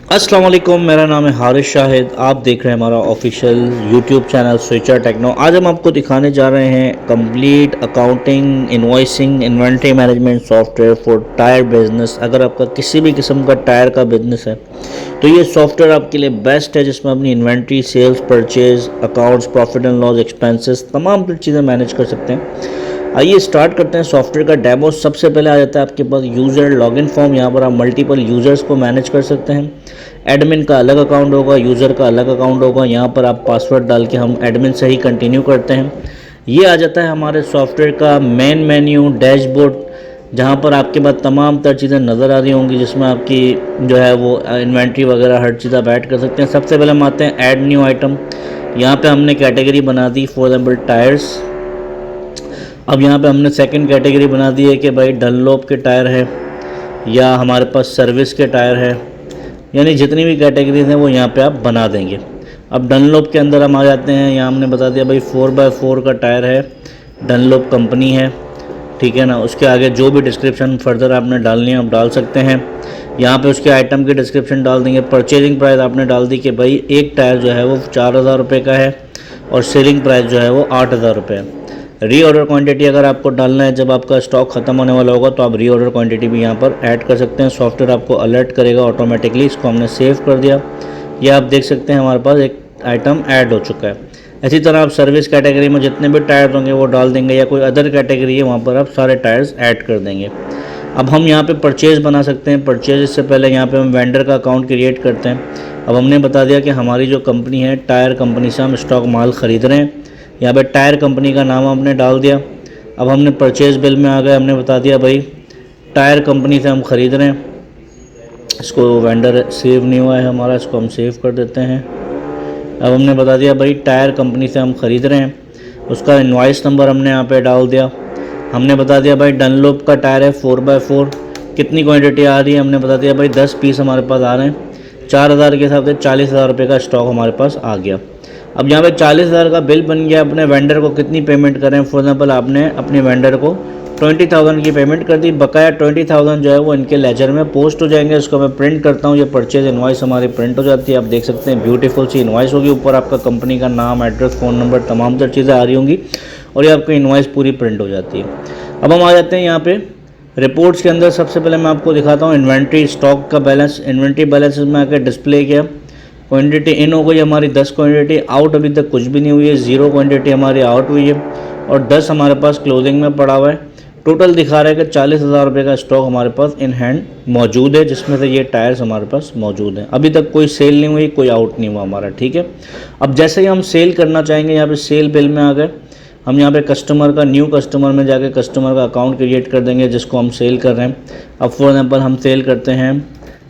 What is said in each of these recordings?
अस्सलाम वालेकुम, मेरा नाम है हारिस शाहिद। आप देख रहे हैं हमारा official YouTube channel Switcher Techno. आज हम आपको दिखाने जा रहे हैं complete accounting, invoicing, inventory management software for tyre business. अगर आपका किसी भी किस्म का टायर का बिजनेस है तो ये सॉफ्टवेयर आपके लिए बेस्ट है, जिसमें अपनी inventory, sales, purchase, accounts, profit and loss, expenses, तमाम चीज़ें मैनेज कर सकते हैं। आइए स्टार्ट करते हैं सॉफ्टवेयर का डेमो। सबसे पहले आ जाता है आपके पास यूज़र लॉगिन फॉर्म। यहाँ पर आप मल्टीपल यूज़र्स को मैनेज कर सकते हैं। एडमिन का अलग अकाउंट होगा, यूज़र का अलग अकाउंट होगा। यहाँ पर आप पासवर्ड डाल के हम एडमिन से ही कंटिन्यू करते हैं। ये आ जाता है हमारे सॉफ्टवेयर का मेन मेन्यू, डैशबोर्ड, जहाँ पर आपके पास तमाम तर चीज़ें नज़र आ रही होंगी, जिसमें आपकी जो है वो इन्वेंट्री वगैरह हर चीज़ आप ऐड कर सकते हैं। सबसे पहले हम आते हैं ऐड न्यू आइटम। यहाँ पे हमने कैटेगरी बना दी, फॉर एग्जाम्पल टायर्स। अब यहाँ पे हमने सेकंड कैटेगरी बना दी है कि भाई डनलोप के टायर है या हमारे पास सर्विस के टायर है, यानी जितनी भी कैटेगरीज हैं वो यहाँ पे आप बना देंगे। अब डनलोप के अंदर हम आ जाते हैं। यहाँ हमने बता दिया भाई 4x4 का टायर है, डनलोप कंपनी है, ठीक है ना। उसके आगे जो भी डिस्क्रिप्शन फर्दर आपने डालनी है आप डाल सकते हैं। यहाँ पे उसके आइटम की डिस्क्रिप्शन डाल देंगे। परचेजिंग प्राइस आपने डाल दी कि भाई एक टायर जो है वो 4,000 रुपये का है और सेलिंग प्राइस जो है वो 8,000 रुपये है। री ऑर्डर क्वान्टिटी अगर आपको डालना है, जब आपका स्टॉक ख़त्म होने वाला होगा तो आप री ऑर्डर क्वान्टिटी भी यहाँ पर ऐड कर सकते हैं। सॉफ्टवेयर आपको अलर्ट करेगा ऑटोमेटिकली। इसको हमने सेव कर दिया। ये आप देख सकते हैं हमारे पास एक आइटम ऐड हो चुका है। इसी तरह आप सर्विस कैटेगरी में जितने भी टायर्स होंगे वो डाल देंगे, या कोई अदर कैटेगरी है वहाँ पर आप सारे टायर्स ऐड कर देंगे। अब हम यहाँ पे परचेज़ बना सकते हैं। परचेज इससे पहले यहाँ पे हम वेंडर का अकाउंट क्रिएट करते हैं। अब हमने बता दिया कि हमारी जो कंपनी है टायर कंपनी से हम स्टॉक माल ख़रीद रहे हैं। यहाँ पे टायर कंपनी का नाम हमने डाल दिया। अब हमने परचेज़ बिल में आ गए, हमने बता दिया भाई टायर कंपनी से हम ख़रीद रहे हैं। इसको वेंडर सेव नहीं हुआ है हमारा, इसको हम सेव कर देते हैं। अब हमने बता दिया भाई टायर कंपनी से हम ख़रीद रहे हैं। उसका इनवॉइस नंबर हमने यहाँ पे डाल दिया। हमने बता दिया भाई डनलोप का टायर है 4x4, कितनी क्वांटिटी आ रही है, हमने बता दिया भाई 10 पीस हमारे पास आ रहे हैं। 4,000 के हिसाब से 40,000 रुपये का स्टॉक हमारे पास आ गया। अब यहाँ पे 40,000 का बिल बन गया। अपने वेंडर को कितनी पेमेंट करें, फॉर एग्जाम्पल आपने अपने वेंडर को 20,000 की पेमेंट कर दी। बकाया 20,000 जो है वो इनके लेजर में पोस्ट हो जाएंगे। इसको मैं प्रिंट करता हूँ। ये परचेज इनवॉइस हमारी प्रिंट हो जाती है। आप देख सकते हैं ब्यूटीफुल सी इनवॉइस होगी। ऊपर आपका कंपनी का नाम, एड्रेस, फ़ोन नंबर, तमाम तर चीज़ें आ रही होंगी और ये आपकी इनवॉइस पूरी प्रिंट हो जाती है। अब हम आ जाते हैं यहाँ पे रिपोर्ट्स के अंदर। सबसे पहले मैं आपको दिखाता हूँ इन्वेंट्री स्टॉक का बैलेंस। इन्वेंट्री बैलेंस में आकर डिस्प्ले किया। क्वांटिटी इन हो गई हमारी 10 क्वांटिटी, आउट अभी तक कुछ भी नहीं हुई है, 0 क्वांटिटी हमारी आउट हुई है और 10 हमारे पास क्लोजिंग में पड़ा हुआ है। टोटल दिखा रहा है कि 40,000 रुपये का स्टॉक हमारे पास इन हैंड मौजूद है, जिसमें से ये टायर्स हमारे पास मौजूद हैं। अभी तक कोई सेल नहीं हुई, कोई आउट नहीं हुआ हमारा, ठीक है। अब जैसे ही हम सेल करना चाहेंगे, यहाँ पे सेल बिल में आ गए। हम यहाँ पे कस्टमर का, न्यू कस्टमर में जाके कस्टमर का अकाउंट क्रिएट कर देंगे जिसको हम सेल कर रहे हैं। अब फॉर एग्जाम्पल हम सेल करते हैं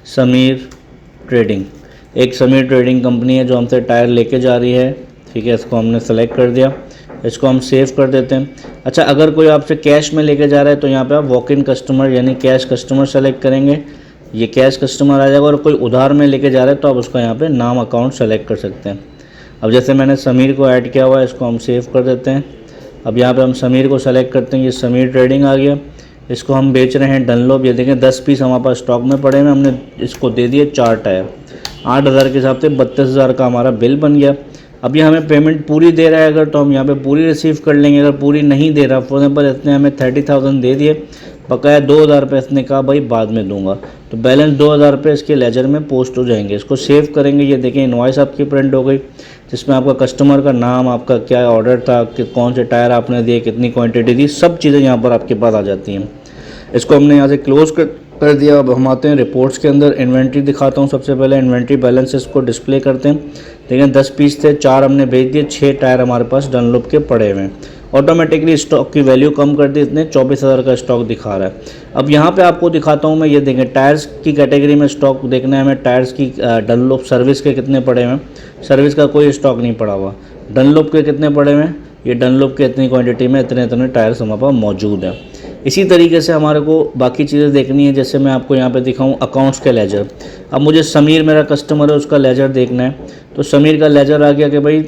समीर ट्रेडिंग। एक समीर ट्रेडिंग कंपनी है जो हमसे टायर लेके जा रही है, ठीक है। इसको हमने सेलेक्ट कर दिया। इसको हम सेव कर देते हैं। अच्छा, अगर कोई आपसे कैश में लेके जा रहा है तो यहाँ पे आप वॉक इन कस्टमर यानी कैश कस्टमर सेलेक्ट करेंगे, ये कैश कस्टमर आ जाएगा। और कोई उधार में लेके जा रहा है तो आप उसका यहाँ पे नाम अकाउंट सेलेक्ट कर सकते हैं। अब जैसे मैंने समीर को ऐड किया हुआ है, इसको हम सेव कर देते हैं। अब यहाँ पे हम समीर को सेलेक्ट करते हैं। ये समीर ट्रेडिंग आ गया। इसको हम बेच रहे हैं डनलोप। ये देखें 10 पीस हमारे पास स्टॉक में पड़े हैं। हमने इसको दे दिए 4 टायर। 8,000 के हिसाब से 32,000 का हमारा बिल बन गया। अब ये हमें पेमेंट पूरी दे रहा है अगर, तो हम यहाँ पे पूरी रिसीव कर लेंगे। अगर पूरी नहीं दे रहा, फॉर एग्जाम्पल इसने हमें 30,000 दे दिए, बकाया 2,000 रुपये इसने कहा भाई बाद में दूंगा, तो बैलेंस 2,000 रुपये इसके लेजर में पोस्ट हो जाएंगे। इसको सेव करेंगे। ये देखें इनवॉइस आपकी प्रिंट हो गई, जिसमें आपका कस्टमर का नाम, आपका क्या ऑर्डर था, कि कौन से टायर आपने दिए, कितनी क्वांटिटी दी, सब चीज़ें यहाँ पर आपके पास आ जाती हैं। इसको हमने यहाँ से क्लोज कर दिया। अब हम आते हैं रिपोर्ट्स के अंदर। इन्वेंट्री दिखाता हूँ। सबसे पहले इन्वेंट्री बैलेंसेस को डिस्प्ले करते हैं। देखें 10 पीस थे, 4 हमने बेच दिए, 6 टायर हमारे पास डनलोप के पड़े हुए हैं। ऑटोमेटिकली स्टॉक की वैल्यू कम कर दी इसने, 24,000 का स्टॉक दिखा रहा है। अब यहाँ पे आपको दिखाता हूँ मैं, ये देखें टायर्स की कैटेगरी में स्टॉक देखना है हमें। टायर्स की डनलोप सर्विस के कितने पड़े हुए हैं, सर्विस का कोई स्टॉक नहीं पड़ा हुआ। डनलोप के कितने पड़े हुए हैं, ये डनलोप के इतनी क्वांटिटी में इतने टायर्स हमारे पास मौजूद हैं। इसी तरीके से हमारे को बाकी चीज़ें देखनी है। जैसे मैं आपको यहाँ पे दिखाऊँ अकाउंट्स के लेजर। अब मुझे समीर मेरा कस्टमर है, उसका लेजर देखना है। तो समीर का लेजर आ गया कि भाई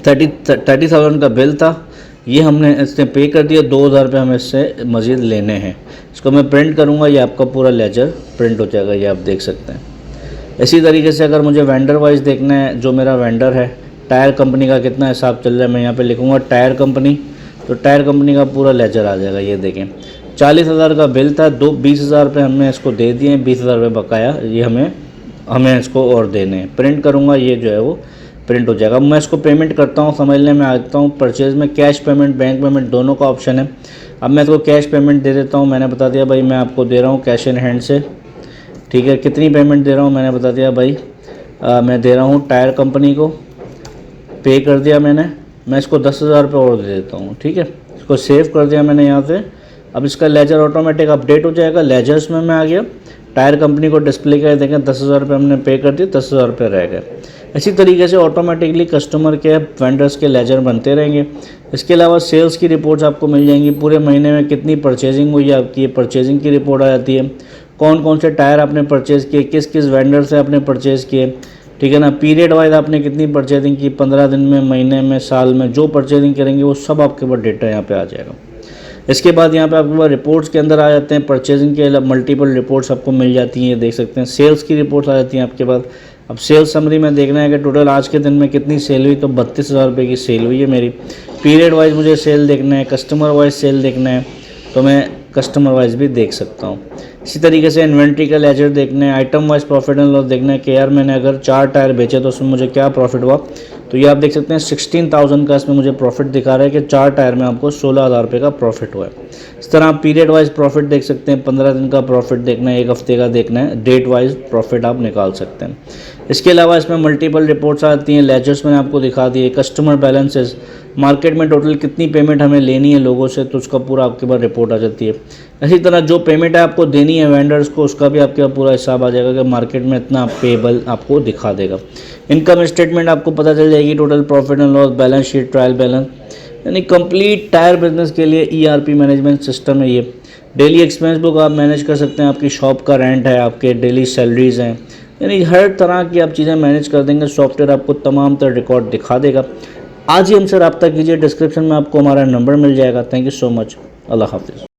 30,000 का बिल था, ये हमने इसने पे कर दिया, 2000 रुपये हमें इससे मज़ीद लेने हैं। इसको मैं प्रिंट करूँगा, ये आपका पूरा लेजर प्रिंट हो जाएगा, ये आप देख सकते हैं। इसी तरीके से अगर मुझे वेंडर वाइज देखना है, जो मेरा वेंडर है, टायर कंपनी का कितना हिसाब चल रहा है, मैं यहाँ पे लिखूँगा टायर कंपनी, तो टायर कंपनी का पूरा लेजर आ जाएगा। ये देखें 40,000 का बिल था, 20,000 रुपये हमने इसको दे दिए हैं, 20,000 रुपये बकाया, ये हमें इसको और देने हैं। प्रिंट करूँगा, ये जो है वो प्रिंट हो जाएगा। अब मैं इसको पेमेंट करता हूँ, समझने में आता हूँ। परचेज़ में कैश पेमेंट, बैंक पेमेंट दोनों का ऑप्शन है। अब मैं इसको कैश पेमेंट दे देता हूँ। मैंने बता दिया भाई मैं आपको दे रहा हूँ कैश इन हैंड से, ठीक है। कितनी पेमेंट दे रहा हूँ मैंने बता दिया भाई, मैं दे रहा हूँ टायर कंपनी को, पे कर दिया मैंने। मैं इसको 10,000 रुपये और दे देता हूँ, ठीक है। इसको सेव कर दिया मैंने यहाँ से। अब इसका लेजर ऑटोमेटिक अपडेट हो जाएगा। लेजर्स में मैं आ गया, टायर कंपनी को डिस्प्ले कर देखें 10,000 रुपये हमने पे कर दिए, 10,000 रुपये रह गए। इसी तरीके से ऑटोमेटिकली कस्टमर के, वेंडर्स के लेजर बनते रहेंगे। इसके अलावा सेल्स की रिपोर्ट्स आपको मिल जाएंगी, पूरे महीने में कितनी परचेजिंग हुई है आपकी, परचेजिंग की रिपोर्ट आ जाती है। कौन कौन से टायर आपने परचेज़ किए, किस किस वेंडर से आपने परचेज़ किए, ठीक है ना। पीरियड वाइज आपने कितनी परचेजिंग की, 15 दिन में, महीने में, साल में, जो परचेजिंग करेंगे वो सब आपके पास डेटा यहाँ पे आ जाएगा। इसके बाद यहाँ पे आपके पास रिपोर्ट्स के अंदर आ जाते हैं, परचेजिंग के मल्टीपल रिपोर्ट्स आपको मिल जाती हैं, ये देख सकते हैं। सेल्स की रिपोर्ट्स आ जाती हैं आपके पास। अब सेल्स समरी में देखना है कि टोटल आज के दिन में कितनी सेल हुई, तो 32,000 रुपये की सेल हुई है मेरी। पीरियड वाइज मुझे सेल देखना है, कस्टमर वाइज सेल देखना है, तो मैं कस्टमर वाइज भी देख सकता हूँ। इसी तरीके से इन्वेंट्री का लेजर देखना है, item wise profit and loss देखना है कि यार मैंने अगर 4 टायर बेचे तो उसमें मुझे क्या प्रॉफिट हुआ। तो ये आप देख सकते हैं 16,000 का इसमें मुझे प्रॉफिट दिखा रहा है कि 4 टायर में आपको 16,000 रुपये का प्रॉफिट हुआ है। इस तरह आप पीरियड वाइज प्रॉफिट देख सकते हैं, 15 दिन का प्रॉफिट देखना है, 1 हफ्ते का देखना है, डेट वाइज प्रॉफिट आप निकाल सकते हैं। इसके अलावा इसमें मल्टीपल रिपोर्ट्स आती हैं। लेजर्स मैंने आपको दिखा दिए, कस्टमर बैलेंसेस, मार्केट में टोटल कितनी पेमेंट हमें लेनी है लोगों से, तो उसका पूरा आपके पास रिपोर्ट आ जाती है। इसी तरह जो पेमेंट है आपको देनी है वेंडर्स को, उसका भी आपके पास पूरा हिसाब आ जाएगा कि मार्केट में इतना पेबल आपको दिखा देगा। इनकम स्टेटमेंट आपको पता चल जाएगी, total profit and loss, balance sheet, trial balance, यानी कंप्लीट टायर बिजनेस के लिए ERP मैनेजमेंट सिस्टम है ये। डेली एक्सपेंस बुक आप मैनेज कर सकते हैं, आपकी शॉप का रेंट है, आपके डेली सैलरीज़ हैं, यानी हर तरह की आप चीज़ें मैनेज कर देंगे। सॉफ्टवेयर आपको तमाम तरह रिकॉर्ड दिखा देगा। आज ही हमसे रब्ता कीजिए, डिस्क्रिप्शन में आपको हमारा नंबर मिल जाएगा। थैंक यू सो मच, अल्लाह हाफिज़।